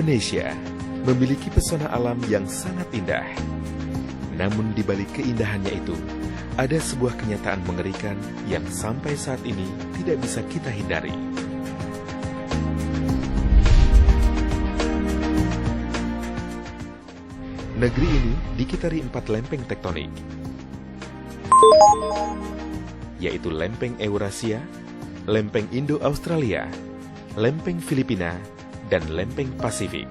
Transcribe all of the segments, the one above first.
Indonesia memiliki pesona alam yang sangat indah. Namun di balik keindahannya itu, ada sebuah kenyataan mengerikan yang sampai saat ini tidak bisa kita hindari. Negeri ini dikitari 4 lempeng tektonik, yaitu lempeng Eurasia, lempeng Indo-Australia, lempeng Filipina, dan lempeng Pasifik.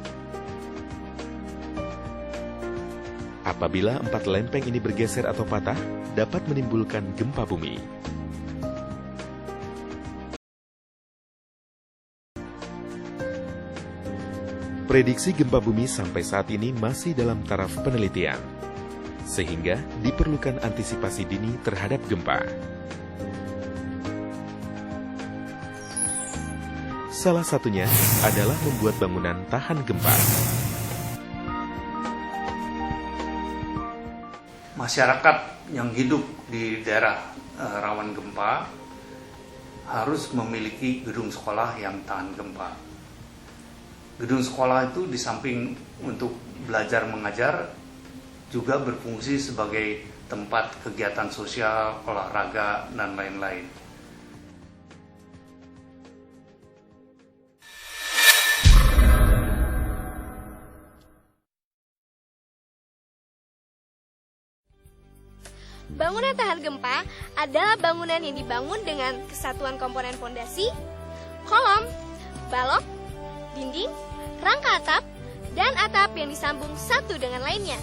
Apabila 4 lempeng ini bergeser atau patah, dapat menimbulkan gempa bumi. Prediksi gempa bumi sampai saat ini masih dalam taraf penelitian, sehingga diperlukan antisipasi dini terhadap gempa. Salah satunya adalah membuat bangunan tahan gempa. Masyarakat yang hidup di daerah rawan gempa harus memiliki gedung sekolah yang tahan gempa. Gedung sekolah itu di samping untuk belajar mengajar juga berfungsi sebagai tempat kegiatan sosial, olahraga, dan lain-lain. Bangunan tahan gempa adalah bangunan yang dibangun dengan kesatuan komponen fondasi, kolom, balok, dinding, rangka atap, dan atap yang disambung satu dengan lainnya.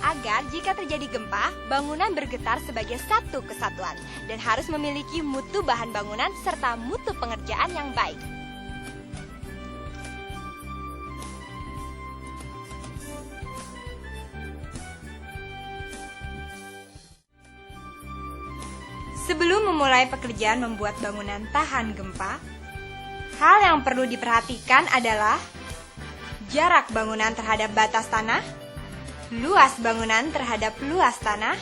Agar jika terjadi gempa, bangunan bergetar sebagai satu kesatuan dan harus memiliki mutu bahan bangunan serta mutu pengerjaan yang baik. Sebelum memulai pekerjaan membuat bangunan tahan gempa, hal yang perlu diperhatikan adalah jarak bangunan terhadap batas tanah, luas bangunan terhadap luas tanah,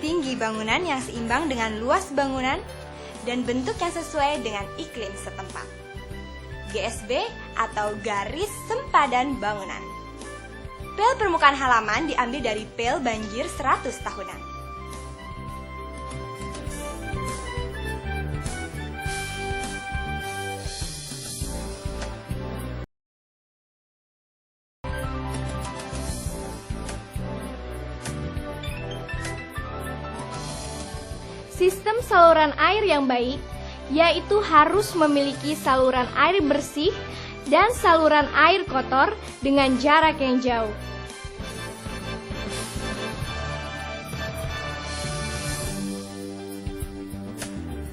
tinggi bangunan yang seimbang dengan luas bangunan, dan bentuk yang sesuai dengan iklim setempat. GSB atau garis sempadan bangunan. Pel permukaan halaman diambil dari pel banjir 100 tahunan. Sistem saluran air yang baik, yaitu harus memiliki saluran air bersih dan saluran air kotor dengan jarak yang jauh.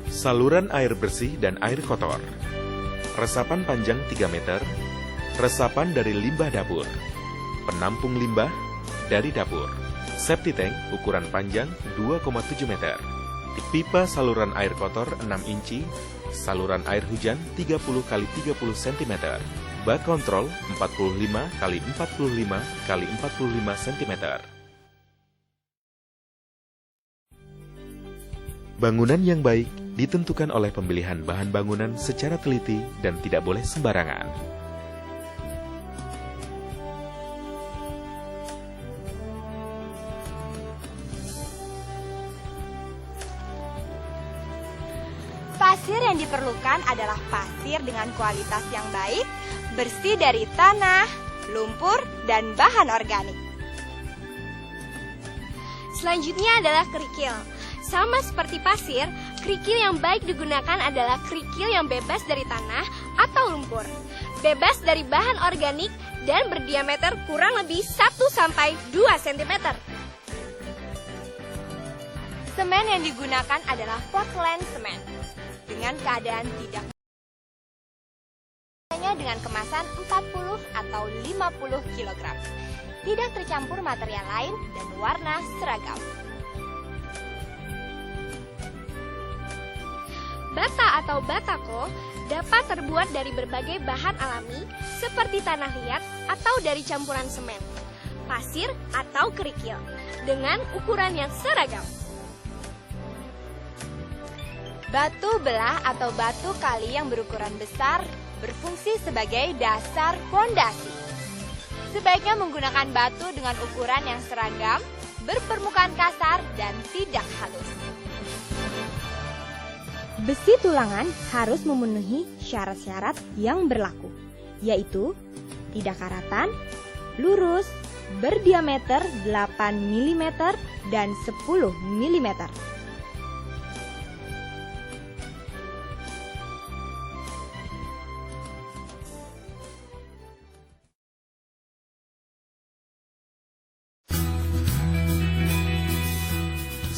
Saluran air bersih dan air kotor. Resapan panjang 3 meter, resapan dari limbah dapur, penampung limbah dari dapur, septic tank ukuran panjang 2,7 meter. Pipa saluran air kotor 6 inci, saluran air hujan 30 x 30 cm, bak kontrol 45 x 45 x 45 cm. Bangunan yang baik ditentukan oleh pemilihan bahan bangunan secara teliti dan tidak boleh sembarangan. Pasir yang diperlukan adalah pasir dengan kualitas yang baik, bersih dari tanah, lumpur, dan bahan organik. Selanjutnya adalah kerikil. Sama seperti pasir, kerikil yang baik digunakan adalah kerikil yang bebas dari tanah atau lumpur, bebas dari bahan organik, dan berdiameter kurang lebih 1-2 cm. Semen yang digunakan adalah Portland semen dengan keadaan tidak hanya dengan kemasan 40 atau 50 kg. Tidak tercampur material lain dan warna seragam. Bata atau batako dapat terbuat dari berbagai bahan alami seperti tanah liat atau dari campuran semen, pasir atau kerikil dengan ukuran yang seragam. Batu belah atau batu kali yang berukuran besar berfungsi sebagai dasar fondasi. Sebaiknya menggunakan batu dengan ukuran yang seragam, berpermukaan kasar, dan tidak halus. Besi tulangan harus memenuhi syarat-syarat yang berlaku, yaitu tidak karatan, lurus, berdiameter 8 mm dan 10 mm.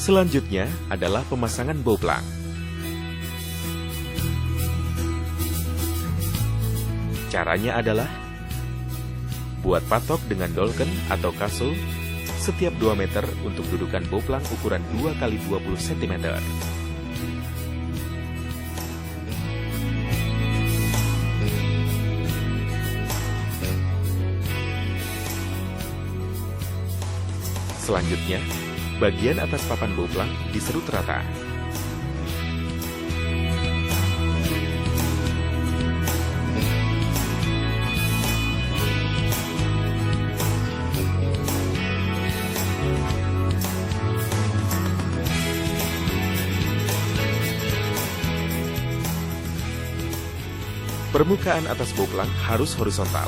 Selanjutnya adalah pemasangan boplang. Caranya adalah buat patok dengan dolken atau kasul setiap 2 meter untuk dudukan boplang ukuran 2 x 20 cm. Selanjutnya, bagian atas papan boplang diserut rata. Permukaan atas boplang harus horizontal.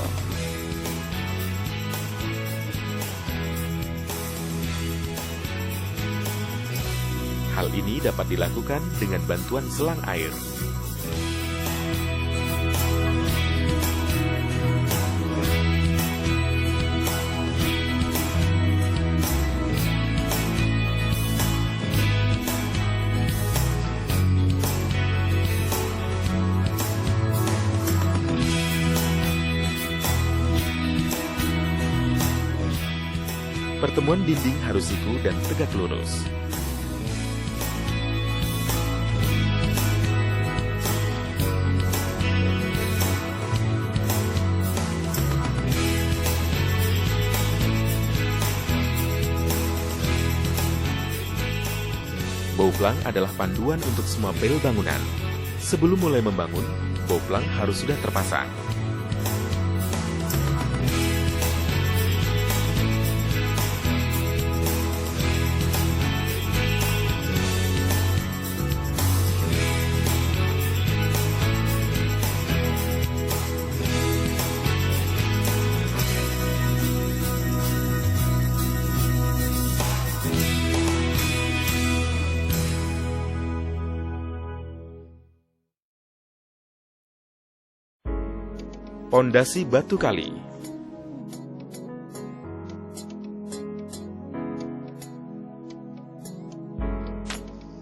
Hal ini dapat dilakukan dengan bantuan selang air. Pertemuan dinding harus siku dan tegak lurus. Boplang adalah panduan untuk semua pel bangunan. Sebelum mulai membangun, boplang harus sudah terpasang. Pondasi batu kali.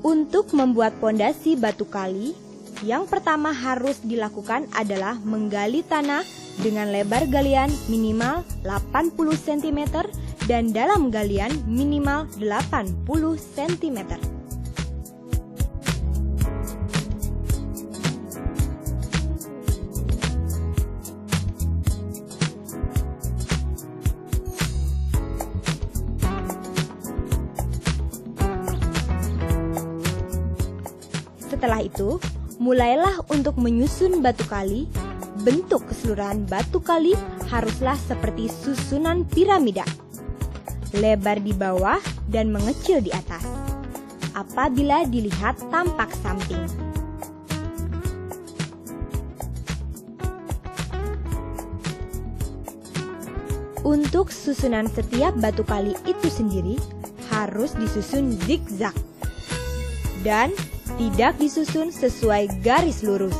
Untuk membuat pondasi batu kali, yang pertama harus dilakukan adalah menggali tanah dengan lebar galian minimal 80 cm dan dalam galian minimal 80 cm. Setelah itu, mulailah untuk menyusun batu kali. Bentuk keseluruhan batu kali haruslah seperti susunan piramida. Lebar di bawah dan mengecil di atas. Apabila dilihat tampak samping. Untuk susunan setiap batu kali itu sendiri harus disusun zigzag. Dan tidak disusun sesuai garis lurus.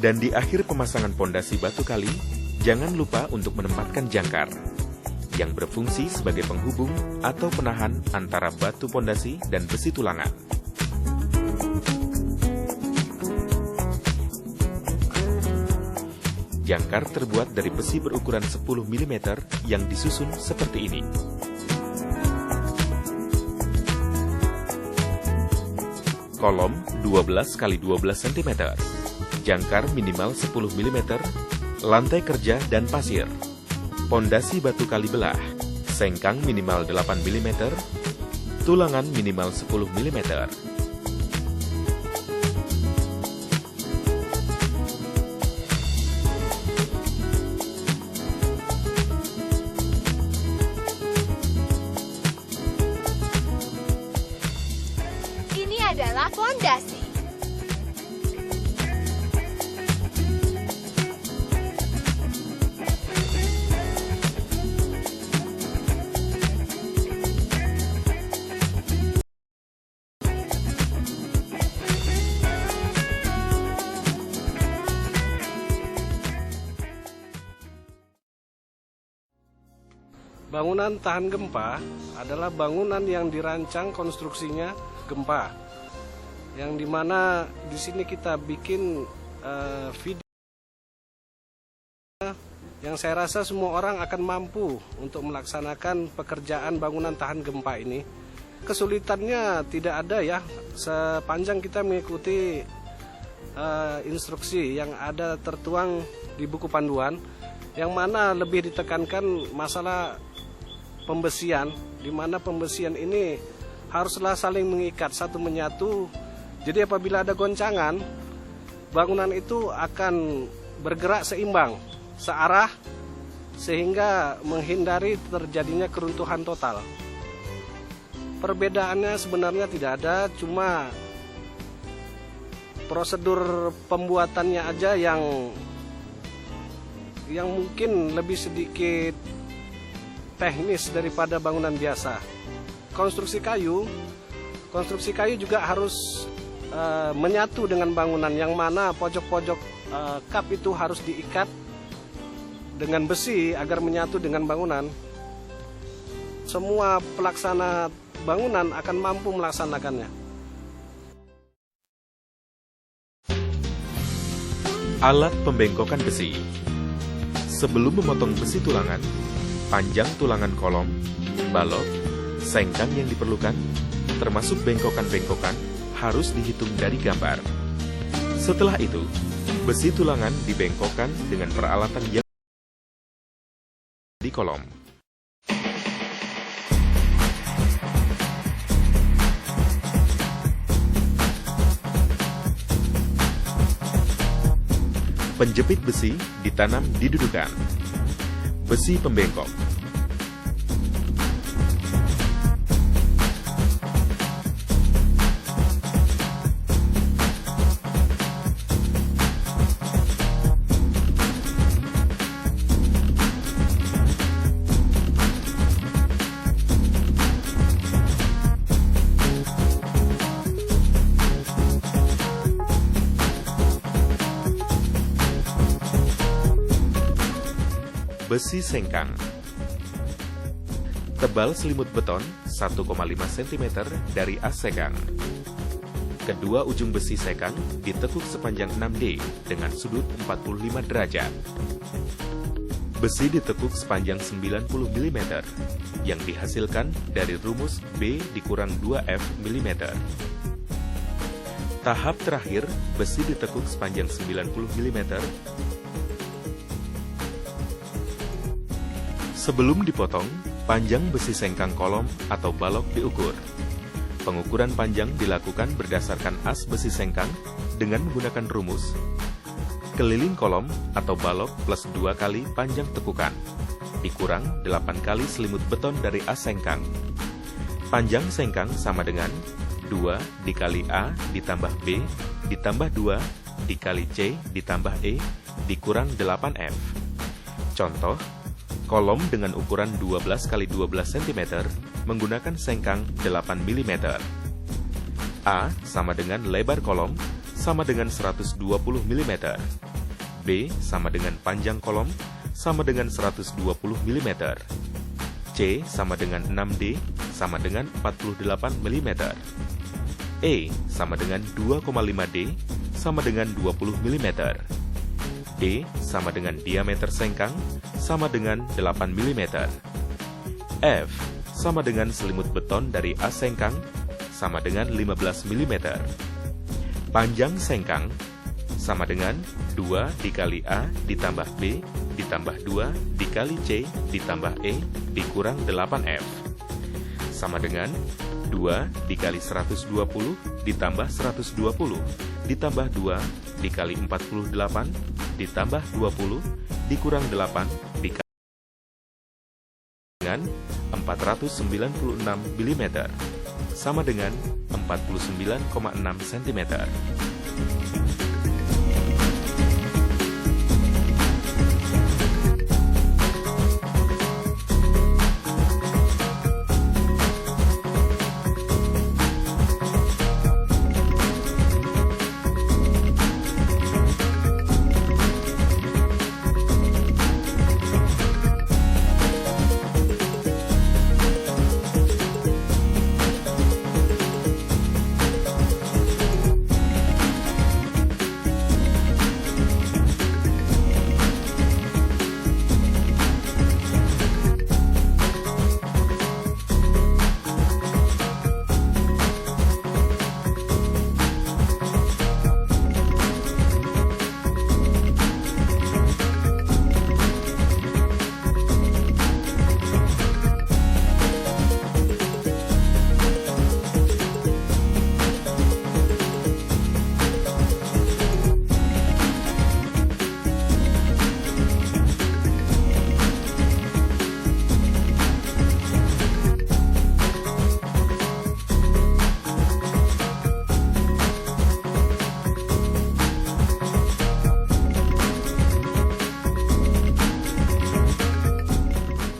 Dan di akhir pemasangan pondasi batu kali, jangan lupa untuk menempatkan jangkar yang berfungsi sebagai penghubung atau penahan antara batu pondasi dan besi tulangan. Jangkar terbuat dari besi berukuran 10 mm yang disusun seperti ini. kolom 12 x 12 cm, jangkar minimal 10 mm, lantai kerja dan pasir, pondasi batu kali belah, sengkang minimal 8 mm, tulangan minimal 10 mm. Ini adalah fondasi. Bangunan tahan gempa adalah bangunan yang dirancang konstruksinya gempa, yang dimana di sini kita bikin video yang saya rasa semua orang akan mampu untuk melaksanakan pekerjaan bangunan tahan gempa ini. Kesulitannya tidak ada ya, sepanjang kita mengikuti instruksi yang ada tertuang di buku panduan, yang mana lebih ditekankan masalah pembesian, di mana pembesian ini haruslah saling mengikat satu menyatu. Jadi apabila ada goncangan, bangunan itu akan bergerak seimbang, searah, sehingga menghindari terjadinya keruntuhan total. Perbedaannya sebenarnya tidak ada, cuma prosedur pembuatannya aja yang mungkin lebih sedikit teknis daripada bangunan biasa. Konstruksi kayu juga harus menyatu dengan bangunan, yang mana pojok-pojok kap itu harus diikat dengan besi agar menyatu dengan bangunan. Semua pelaksana bangunan akan mampu melaksanakannya. Alat pembengkokan besi. Sebelum memotong besi tulangan, panjang tulangan kolom, balok, sengkang yang diperlukan, termasuk bengkokan-bengkokan, harus dihitung dari gambar. Setelah itu, besi tulangan dibengkokkan dengan peralatan yang di kolom. Penjepit besi ditanam di dudukan. Besi pembengkok. Besi sengkang. Tebal selimut beton 1,5 cm dari as sekang. Kedua ujung besi sekang ditekuk sepanjang 6D dengan sudut 45 derajat. Besi ditekuk sepanjang 90 mm yang dihasilkan dari rumus B dikurang 2F mm. Tahap terakhir, besi ditekuk sepanjang 90 mm. Sebelum dipotong, panjang besi sengkang kolom atau balok diukur. Pengukuran panjang dilakukan berdasarkan as besi sengkang dengan menggunakan rumus keliling kolom atau balok plus 2 kali panjang tekukan, dikurang 8 kali selimut beton dari as sengkang. Panjang sengkang sama dengan 2 dikali A ditambah B ditambah 2 dikali C ditambah E dikurang 8F. Contoh, kolom dengan ukuran 12 x 12 cm menggunakan sengkang 8 mm. A sama dengan lebar kolom sama dengan 120 mm. B sama dengan panjang kolom sama dengan 120 mm. C sama dengan 6D sama dengan 48 mm. E sama dengan 2,5D sama dengan 20 mm. D sama dengan diameter sengkang sama dengan 8 mm. F sama dengan selimut beton dari as sengkang sama dengan 15 mm. Panjang sengkang sama dengan 2 dikali A ditambah B ditambah 2 dikali C ditambah E dikurang 8F. Sama dengan 2 dikali 120 ditambah 120 ditambah 2 dikali 48 ditambah 20 dikurang 8 dikali dengan 496 mm sama dengan 49,6 cm.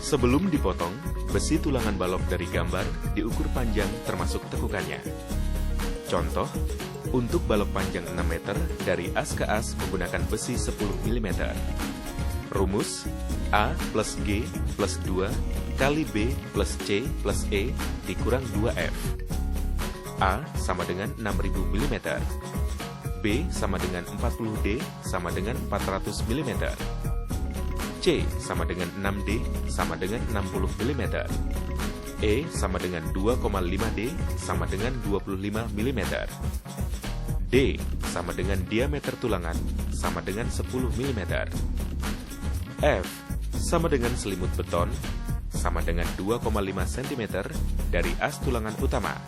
Sebelum dipotong, besi tulangan balok dari gambar diukur panjang termasuk tekukannya. Contoh, untuk balok panjang 6 meter dari as ke as menggunakan besi 10 mm. Rumus, A plus G plus 2 kali B plus C plus E dikurang 2F. A sama dengan 6000 mm. B sama dengan 40D sama dengan 400 mm. C sama dengan 6D sama dengan 60 mm. E sama dengan 2,5D sama dengan 25 mm. D sama dengan diameter tulangan sama dengan 10 mm. F sama dengan selimut beton sama dengan 2,5 cm dari as tulangan utama.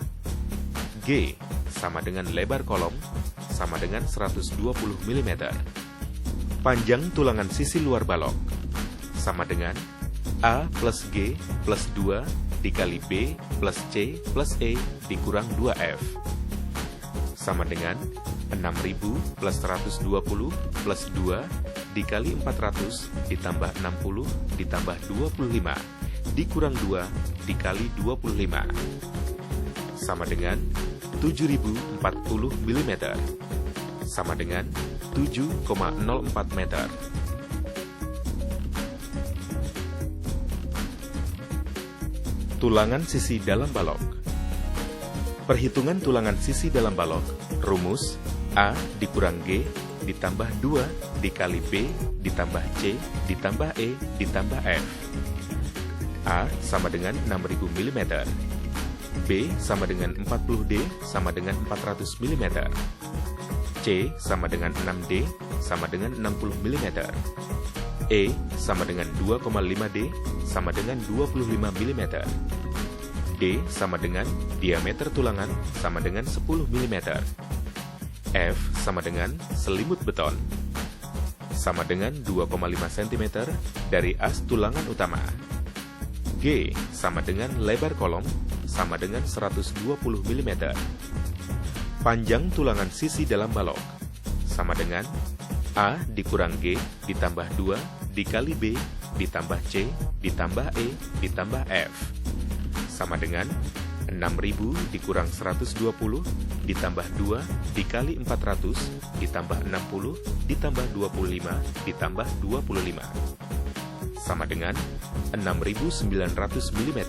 G sama dengan lebar kolom sama dengan 120 mm. Panjang tulangan sisi luar balok sama dengan A plus G plus 2 dikali B plus C plus E dikurang 2F. Sama dengan 6000 plus 120 plus 2 dikali 400 ditambah 60 ditambah 25 dikurang 2 dikali 25. Sama dengan 7040 mm. Sama dengan 7,04 meter. Tulangan sisi dalam balok. Perhitungan tulangan sisi dalam balok. Rumus, A dikurang G ditambah 2 dikali B ditambah C ditambah E ditambah F. A sama dengan 6000 mm. B sama dengan 40D sama dengan 400 mm. C sama dengan 6D sama dengan 60 mm. E sama dengan 2,5D sama dengan 25 mm. D sama dengan diameter tulangan sama dengan 10 mm. F sama dengan selimut beton sama dengan 2,5 cm dari as tulangan utama. G sama dengan lebar kolom sama dengan 120 mm. Panjang tulangan sisi dalam balok sama dengan A dikurang G ditambah 2 dikali B ditambah C ditambah E ditambah F. Sama dengan 6000 dikurang 120 ditambah 2 dikali 400 ditambah 60 ditambah 25 ditambah 25. Sama dengan 6900 mm.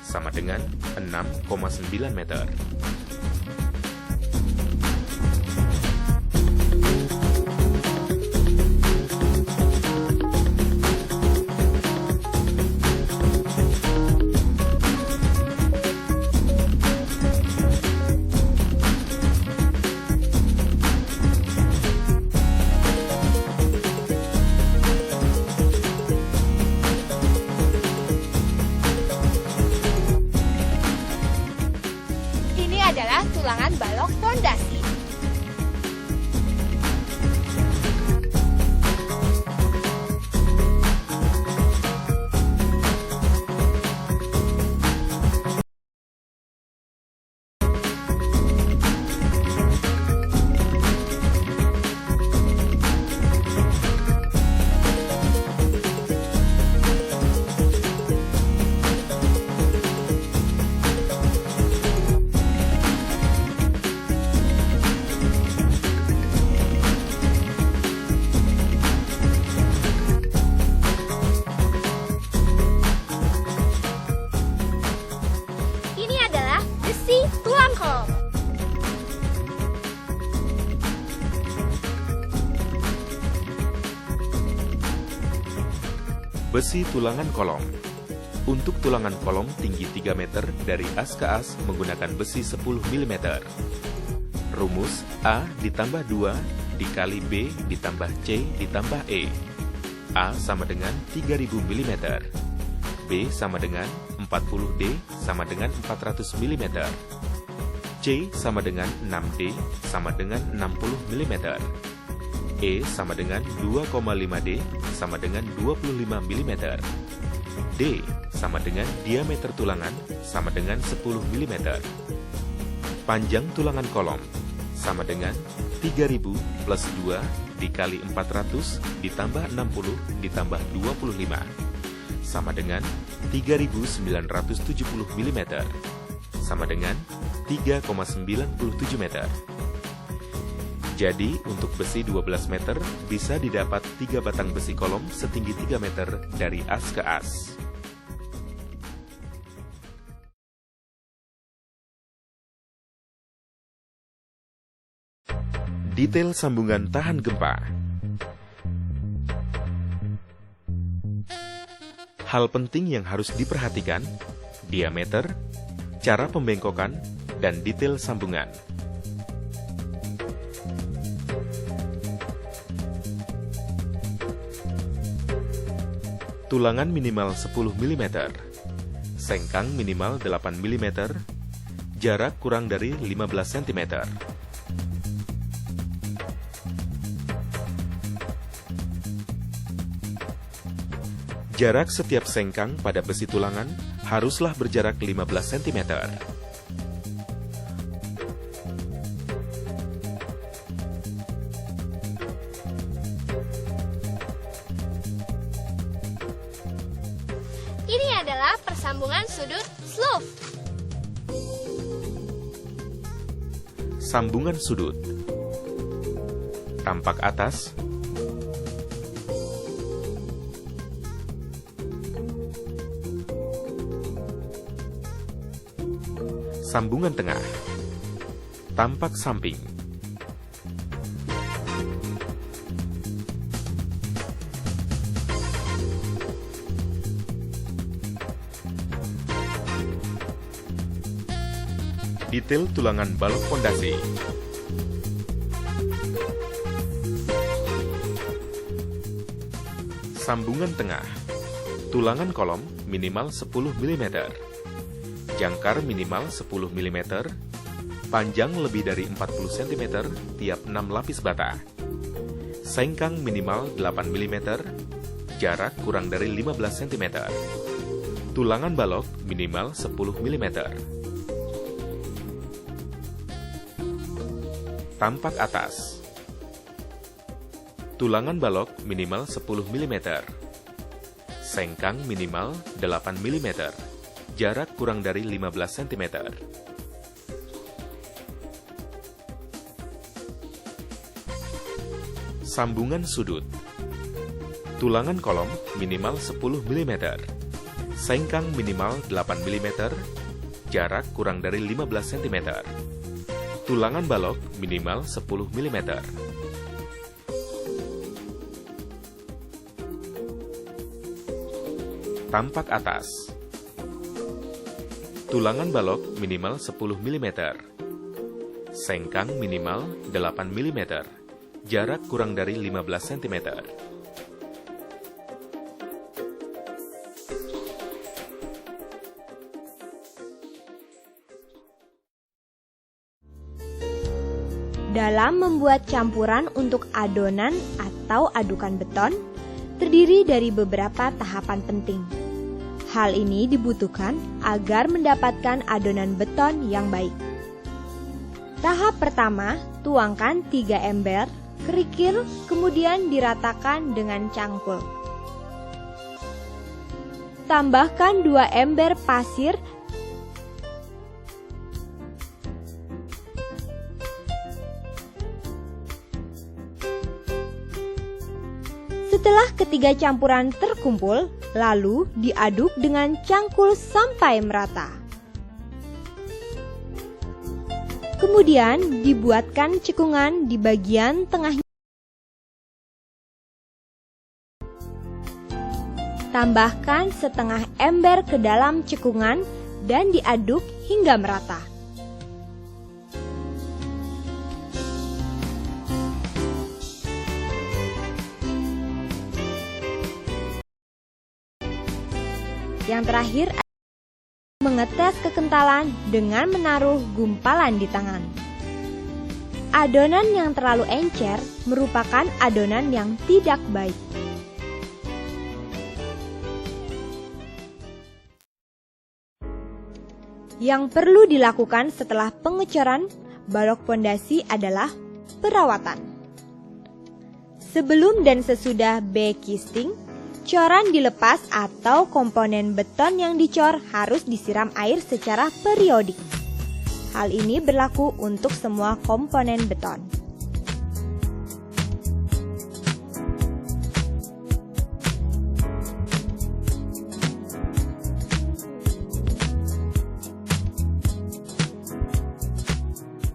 Sama dengan 6,9 meter. tulangan balok fondasi. Ini adalah besi tulang kolom. Besi tulangan kolom. Untuk tulangan kolom tinggi 3 meter dari as ke as menggunakan besi 10 mm. Rumus A ditambah 2 dikali B ditambah C ditambah E. A sama dengan 3000 mm. B sama dengan 40D sama dengan 400 mm. C sama dengan 6D sama dengan 60 mm. E sama dengan 2,5D sama dengan 25 mm. D sama dengan diameter tulangan sama dengan 10 mm. Panjang tulangan kolom sama dengan 3000 plus 2 dikali 400 ditambah 60 ditambah 25 sama dengan 3970 mm sama dengan 3,97 meter. Jadi, untuk besi 12 meter bisa didapat 3 batang besi kolom setinggi 3 meter dari as ke as. Detail sambungan tahan gempa. Hal penting yang harus diperhatikan, diameter, cara pembengkokan, dan detail sambungan. Tulangan minimal 10 mm, sengkang minimal 8 mm, jarak kurang dari 15 cm. Jarak setiap sengkang pada besi tulangan haruslah berjarak 15 cm. Ini adalah persambungan sudut slope. Sambungan sudut. Tampak atas. Sambungan tengah. Tampak samping. Detail tulangan balok fondasi. Sambungan tengah. Tulangan kolom minimal 10 mm. Jangkar minimal 10 mm. Panjang lebih dari 40 cm tiap 6 lapis bata. Sengkang minimal 8 mm. Jarak kurang dari 15 cm. Tulangan balok minimal 10 mm. Tampak atas. Tulangan balok minimal 10 mm. Sengkang minimal 8 mm. Jarak kurang dari 15 cm. Sambungan sudut. Tulangan kolom minimal 10 mm. Sengkang minimal 8 mm. Jarak kurang dari 15 cm. Tulangan balok minimal 10 mm. Tampak atas. Tulangan balok minimal 10 mm. Sengkang minimal 8 mm. Jarak kurang dari 15 cm. Dalam membuat campuran untuk adonan atau adukan beton, terdiri dari beberapa tahapan penting. Hal ini dibutuhkan agar mendapatkan adonan beton yang baik. Tahap pertama, tuangkan 3 ember kerikil, kemudian diratakan dengan cangkul. Tambahkan 2 ember pasir Setelah ketiga campuran terkumpul, lalu diaduk dengan cangkul sampai merata. Kemudian dibuatkan cekungan di bagian tengahnya. Tambahkan setengah ember ke dalam cekungan dan diaduk hingga merata. Yang terakhir, mengetes kekentalan dengan menaruh gumpalan di tangan. Adonan yang terlalu encer merupakan adonan yang tidak baik. Yang perlu dilakukan setelah pengecoran balok pondasi adalah perawatan. Sebelum dan sesudah backcasting, coran dilepas atau komponen beton yang dicor harus disiram air secara periodik. Hal ini berlaku untuk semua komponen beton.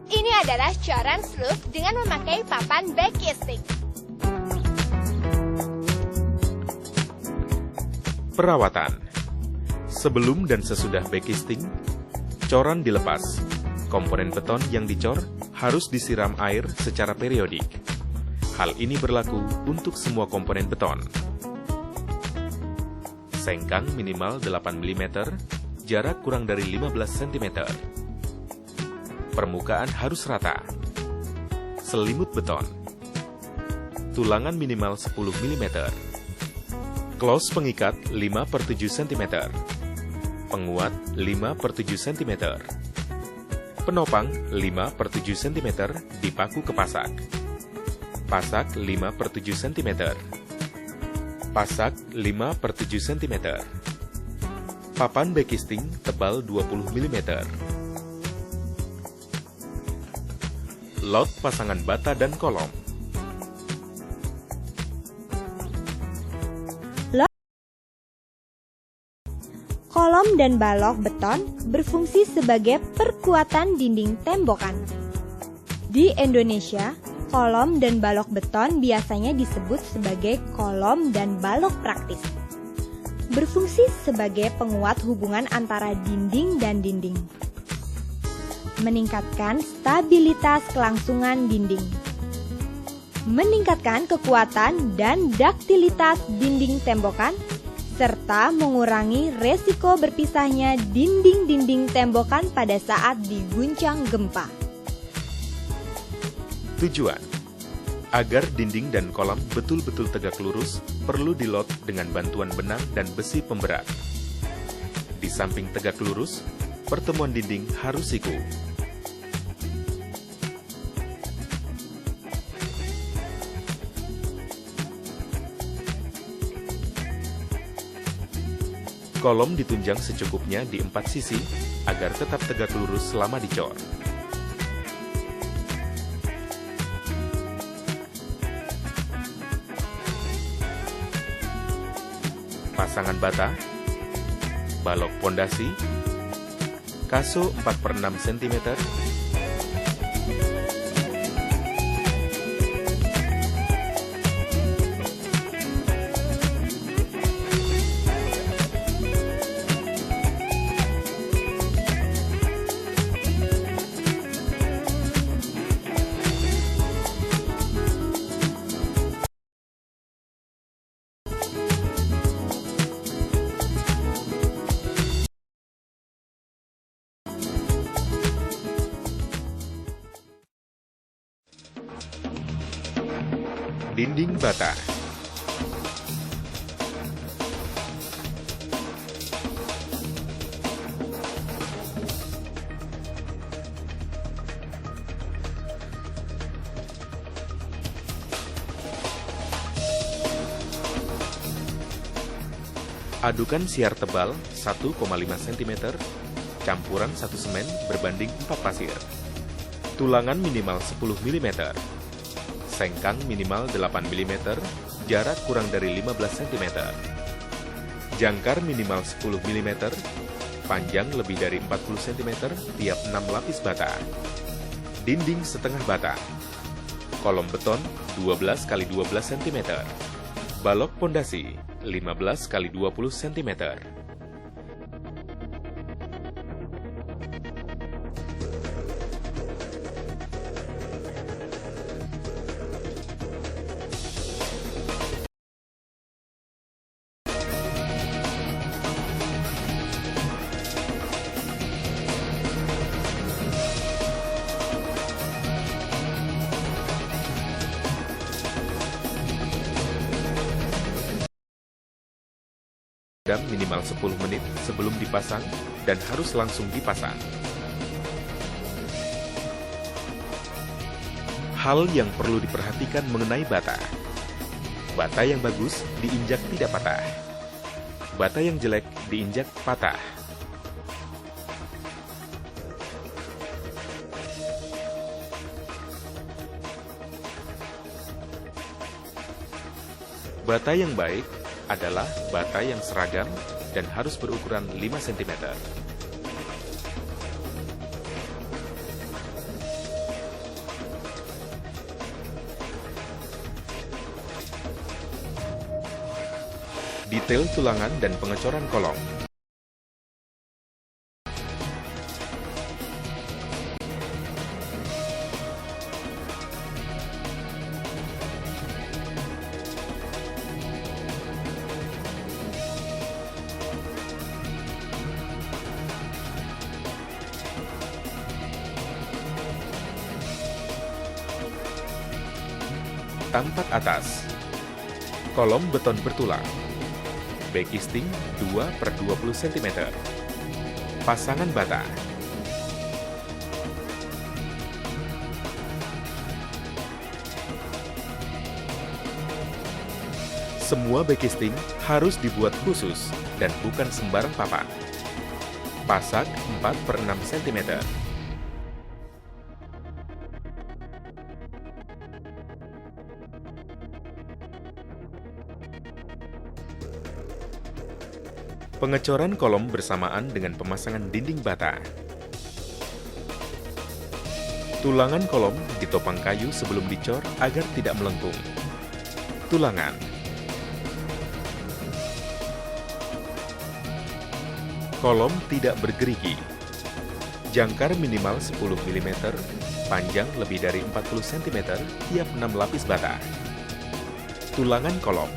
Ini adalah coran roof dengan memakai papan backcasting. Perawatan. Sebelum dan sesudah backcasting, coran dilepas. Komponen beton yang dicor harus disiram air secara periodik. Hal ini berlaku untuk semua komponen beton. Sengkang minimal 8 mm, jarak kurang dari 15 cm. Permukaan harus rata. Selimut beton. Tulangan minimal 10 mm. Close pengikat 5/7 cm. Penguat 5/7 cm. Penopang 5/7 cm dipaku ke pasak. Pasak 5/7 cm. Pasak 5/7 cm. Papan backcasting tebal 20 mm. Lot pasangan bata dan kolom. Kolom dan balok beton berfungsi sebagai perkuatan dinding tembokan. Di Indonesia, kolom dan balok beton biasanya disebut sebagai kolom dan balok praktis. Berfungsi sebagai penguat hubungan antara dinding dan dinding. Meningkatkan stabilitas kelangsungan dinding. Meningkatkan kekuatan dan duktilitas dinding tembokan, serta mengurangi resiko berpisahnya dinding-dinding tembokan pada saat diguncang gempa. Tujuan: agar dinding dan kolam betul-betul tegak lurus, perlu dilot dengan bantuan benang dan besi pemberat. Di samping tegak lurus, pertemuan dinding harus siku. Kolom ditunjang secukupnya di 4 sisi agar tetap tegak lurus selama dicor. Pasangan bata, balok pondasi, kaso 4/6 cm, Dinding bata. Adukan siar tebal 1,5 cm, campuran 1 semen berbanding 4 pasir. Tulangan minimal 10 mm. Sengkang minimal 8 mm, jarak kurang dari 15 cm. Jangkar minimal 10 mm, panjang lebih dari 40 cm tiap 6 lapis bata. Dinding setengah bata. Kolom beton 12 x 12 cm. Balok pondasi 15 x 20 cm. Minimal 10 menit sebelum dipasang dan harus langsung dipasang. Hal yang perlu diperhatikan mengenai bata. Bata yang bagus diinjak tidak patah. Bata yang jelek diinjak patah. Bata yang baik adalah bata yang seragam dan harus berukuran 5 cm. Detail tulangan dan pengecoran kolom. Tampak atas. Kolom beton bertulang. Backisting 2/20 cm. Pasangan bata. Semua backisting harus dibuat khusus dan bukan sembarang papan. Pasak 4/6 cm. Pengecoran kolom bersamaan dengan pemasangan dinding bata. Tulangan kolom ditopang kayu sebelum dicor agar tidak melengkung. Tulangan. Kolom tidak bergerigi. Jangkar minimal 10 mm, panjang lebih dari 40 cm tiap 6 lapis bata. Tulangan kolom.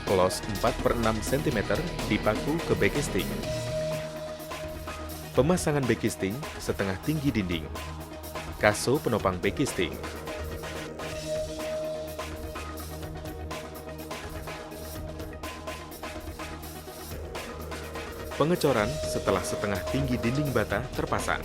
Close 4/6 cm dipaku ke backisting. Pemasangan backisting setengah tinggi dinding. Kaso penopang backisting. Pengecoran setelah setengah tinggi dinding bata terpasang.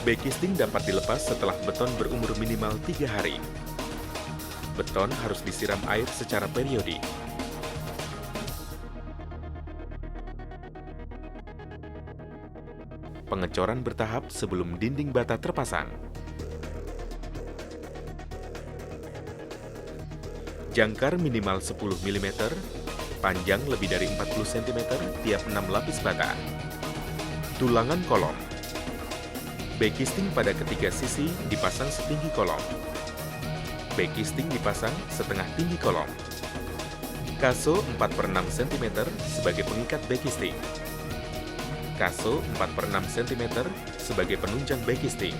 Backisting dapat dilepas setelah beton berumur minimal 3 hari. Beton harus disiram air secara periodik. pengecoran bertahap sebelum dinding bata terpasang. Jangkar minimal 10 mm, panjang lebih dari 40 cm tiap 6 lapis bata. Tulangan kolom. Backisting pada ketiga sisi dipasang setinggi kolom. Backisting dipasang setengah tinggi kolom. Kaso 4/6 cm sebagai pengikat backisting. Kaso 4/6 cm sebagai penunjang backisting.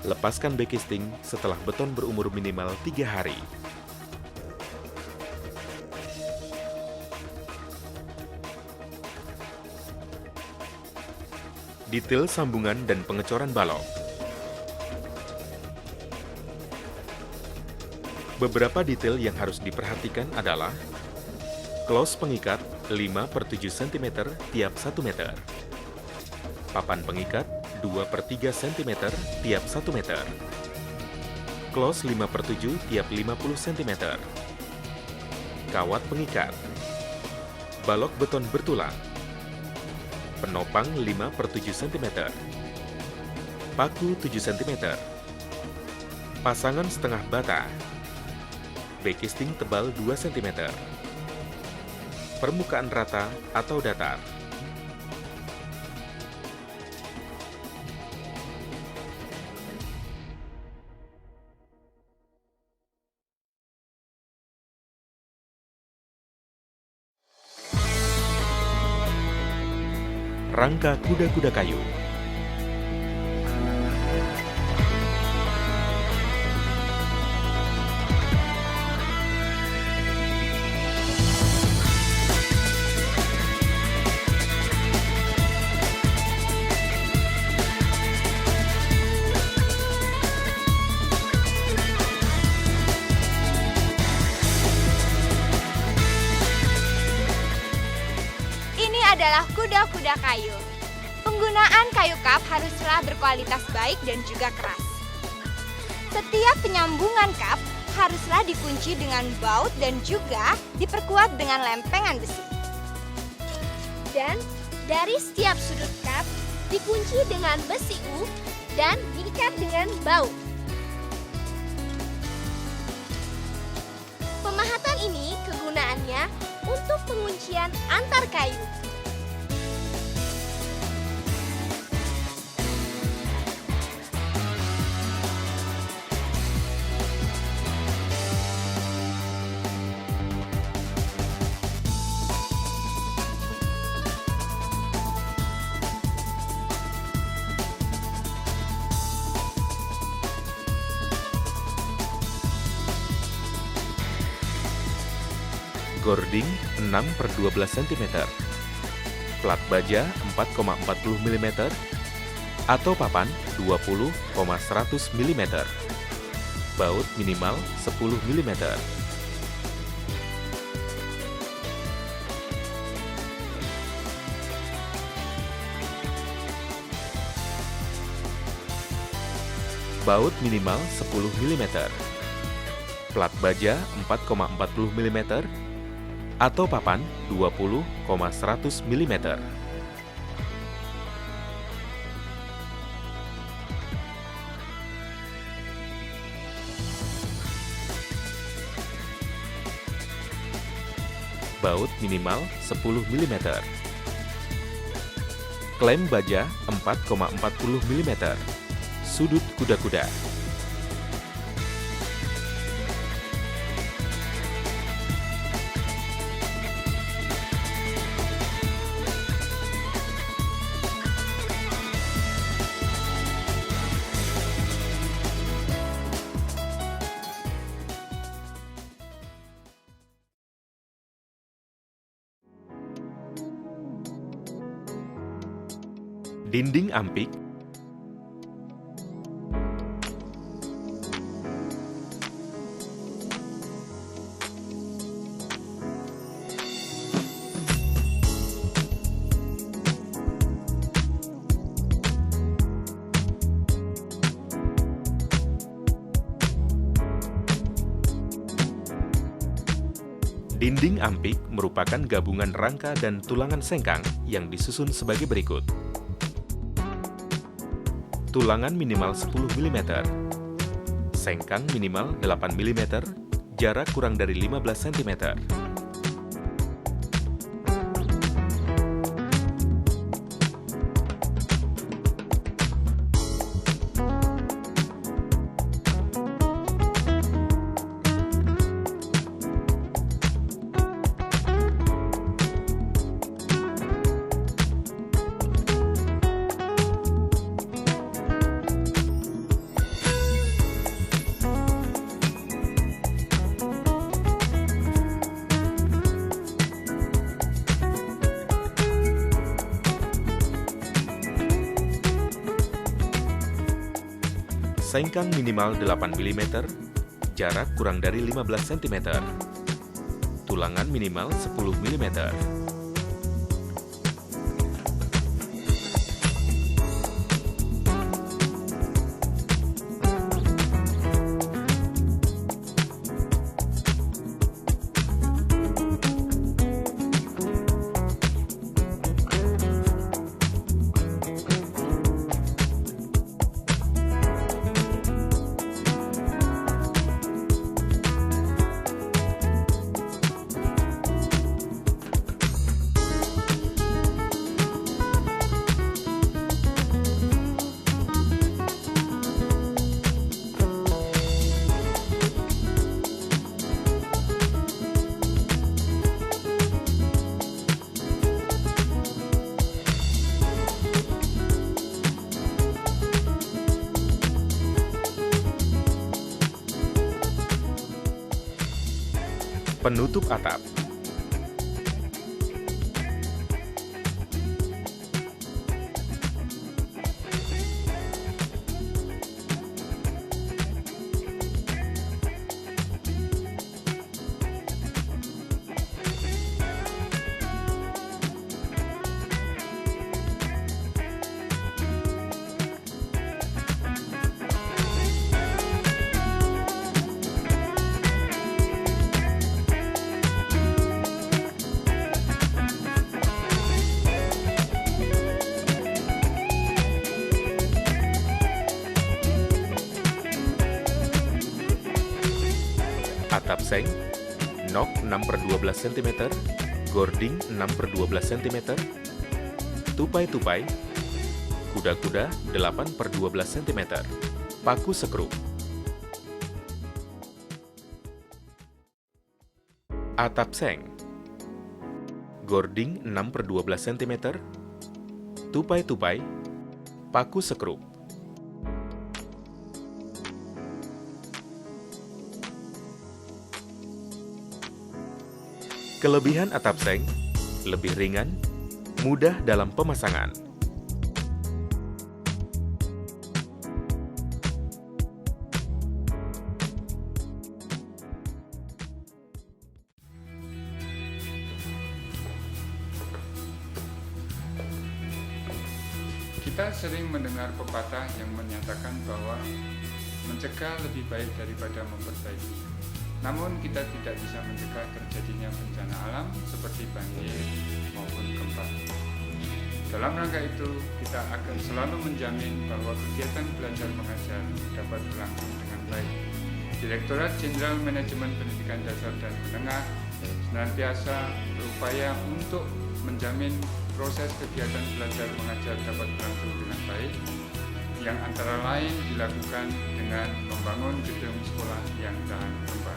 Lepaskan backisting setelah beton berumur minimal 3 hari. Detail sambungan dan pengecoran balok. Beberapa detail yang harus diperhatikan adalah close pengikat 5/7 cm tiap 1 meter. Papan pengikat 2/3 cm tiap 1 meter. Close 5/7 tiap 50 cm. Kawat pengikat. Balok beton bertulang. Penopang 5/7 cm. Paku 7 cm. Pasangan setengah bata. Backisting tebal 2 cm. Permukaan rata atau datar. Rangka kuda-kuda kayu. Adalah kuda-kuda kayu. Penggunaan kayu kap haruslah berkualitas baik dan juga keras. Setiap penyambungan kap haruslah dikunci dengan baut dan juga diperkuat dengan lempengan besi. Dan dari setiap sudut kap dikunci dengan besi U dan diikat dengan baut. Pemahatan ini kegunaannya untuk penguncian antar kayu. Gording 6/12 cm, plat baja 4,40 mm, atau papan 20,100 mm, baut minimal 10 mm. Baut minimal 10 mm, plat baja 4,40 mm, atau papan 20,100 mm. Baut minimal 10 mm. Klem baja 4,40 mm. Sudut kuda-kuda. Dinding ampik. Dinding ampik merupakan gabungan rangka dan tulangan sengkang yang disusun sebagai berikut. Tulangan minimal 10 mm, sengkang minimal 8 mm, jarak kurang dari 15 cm. Sengkang minimal 8 mm, jarak kurang dari 15 cm. Tulangan minimal 10 mm. Penutup atap. Atap seng, nok 6/12 cm, gording 6/12 cm, tupai-tupai, kuda-kuda 8/12 cm, paku sekrup. Atap seng, gording 6/12 cm, tupai-tupai, paku sekrup. Kelebihan atap seng, lebih ringan, mudah dalam pemasangan. Kita sering mendengar pepatah yang menyatakan bahwa mencegah lebih baik daripada memperbaiki. Namun kita tidak bisa mencegah terjadinya bencana alam seperti banjir maupun gempa. Dalam rangka itu, kita akan selalu menjamin bahwa kegiatan belajar mengajar dapat berlangsung dengan baik. Direktorat Jenderal Manajemen Pendidikan Dasar dan Menengah senantiasa berupaya untuk menjamin proses kegiatan belajar mengajar dapat berlangsung dengan baik, yang antara lain dilakukan dengan membangun gedung sekolah yang tahan gempa.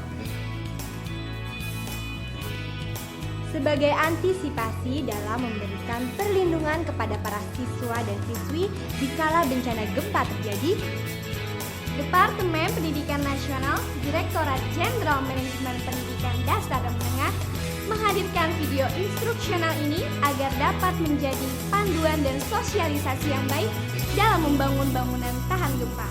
Sebagai antisipasi dalam memberikan perlindungan kepada para siswa dan siswi dikala bencana gempa terjadi, Departemen Pendidikan Nasional, Direktorat Jenderal Manajemen Pendidikan Dasar dan Menengah menghadirkan video instruksional ini agar dapat menjadi panduan dan sosialisasi yang baik dalam membangun bangunan tahan gempa.